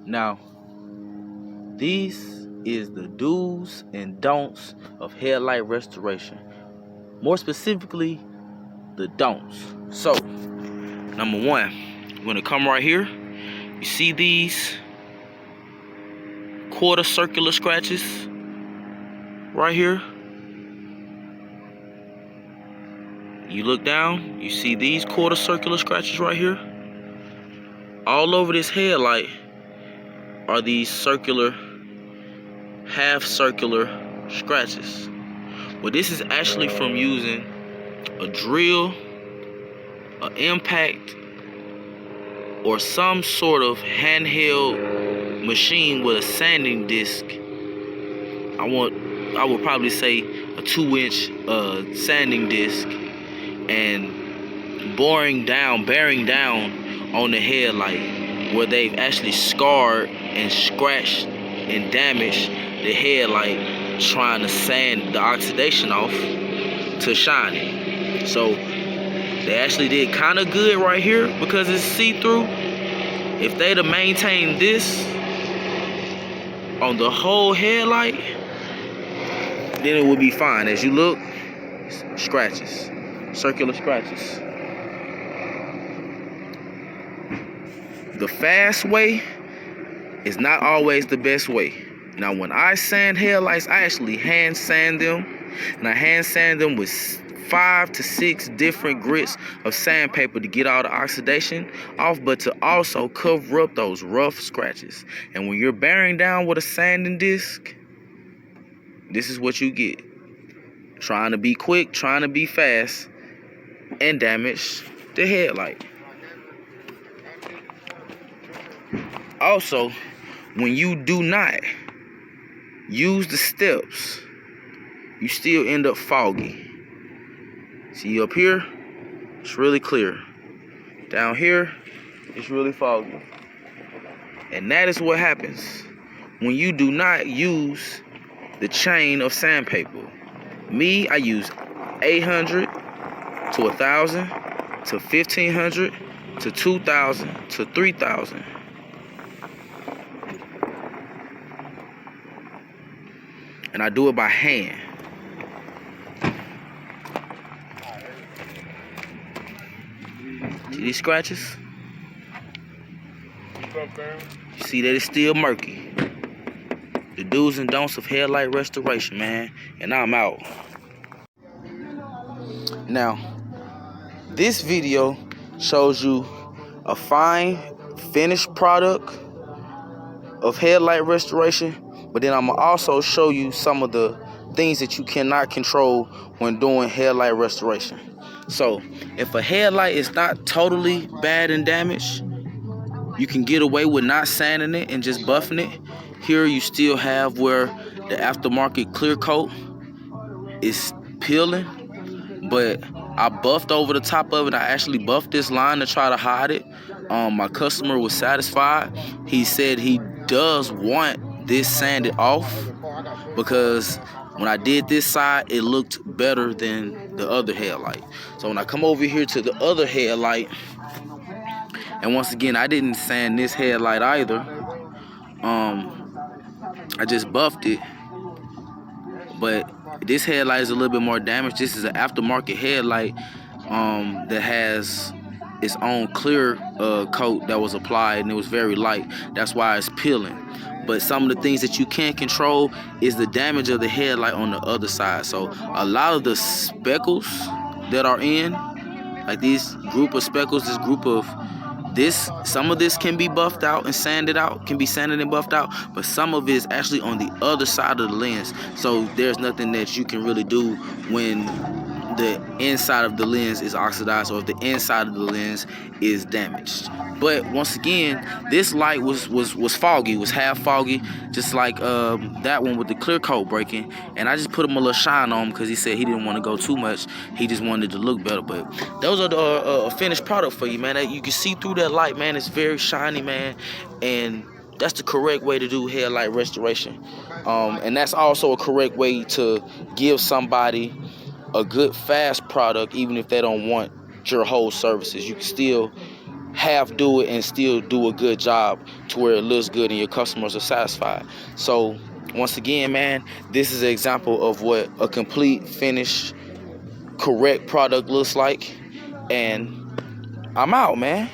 Now, these is the do's and don'ts of headlight restoration. More specifically, the don'ts. So, number one, you're gonna come right here. You see these quarter circular scratches right here. You look down, you see these quarter circular scratches right here. All over this headlight are these circular, half circular scratches. Well, this is actually from using a drill, an impact, or some sort of handheld machine with a sanding disc. I would probably say a 2-inch sanding disc, and bearing down on the headlight, where they've actually scarred and scratched and damaged the headlight, trying to sand the oxidation off to shine it. So they actually did kind of good right here because it's see-through. If they'd have maintained this on the whole headlight, then it would be fine. As you look, scratches, circular scratches. The fast way is not always the best way. Now, when I sand headlights, I actually hand sand them, and I hand sand them with 5 to 6 different grits of sandpaper to get all the oxidation off, but to also cover up those rough scratches. And when you're bearing down with a sanding disc, this is what you get. Trying to be quick, trying to be fast, and damage the headlight. Also, when you do not use the steps, you still end up foggy. See up here, it's really clear. Down here, it's really foggy. And that is what happens when you do not use the chain of sandpaper. Me, I use 800 to 1,000 to 1,500 to 2,000 to 3,000. And I do it by hand. See these scratches? You see that it's still murky. The do's and don'ts of headlight restoration, man. And I'm out. Now, this video shows you a fine finished product of headlight restoration, but then I'm gonna also show you some of the things that you cannot control when doing headlight restoration. So, if a headlight is not totally bad and damaged, you can get away with not sanding it and just buffing it. Here you still have where the aftermarket clear coat is peeling, but I buffed over the top of it. I actually buffed this line to try to hide it. My customer was satisfied. He said he does want this sanded off because when I did this side, it looked better than the other headlight. So when I come over here to the other headlight, and once again, I didn't sand this headlight either. I just buffed it, but this headlight is a little bit more damaged. This is an aftermarket headlight that has its own clear coat that was applied, and it was very light. That's why it's peeling. But some of the things that you can't control is the damage of the headlight on the other side. So a lot of the speckles that are in, like these group of speckles, this group of this, some of this can be buffed out and sanded out, can be sanded and buffed out, but some of it is actually on the other side of the lens. So there's nothing that you can really do when the inside of the lens is oxidized or if the inside of the lens is damaged. But once again, this light was foggy, was half foggy, just like that one with the clear coat breaking. And I just put him a little shine on him because he said he didn't want to go too much. He just wanted to look better. But those are the finished product for you, man. You can see through that light, man. It's very shiny, man. And that's the correct way to do headlight restoration. And that's also a correct way to give somebody a good fast product, even if they don't want your whole services. You can still half do it and still do a good job to where it looks good and your customers are satisfied. So once again, man, this is an example of what a complete, finished, correct product looks like. And I'm out, man.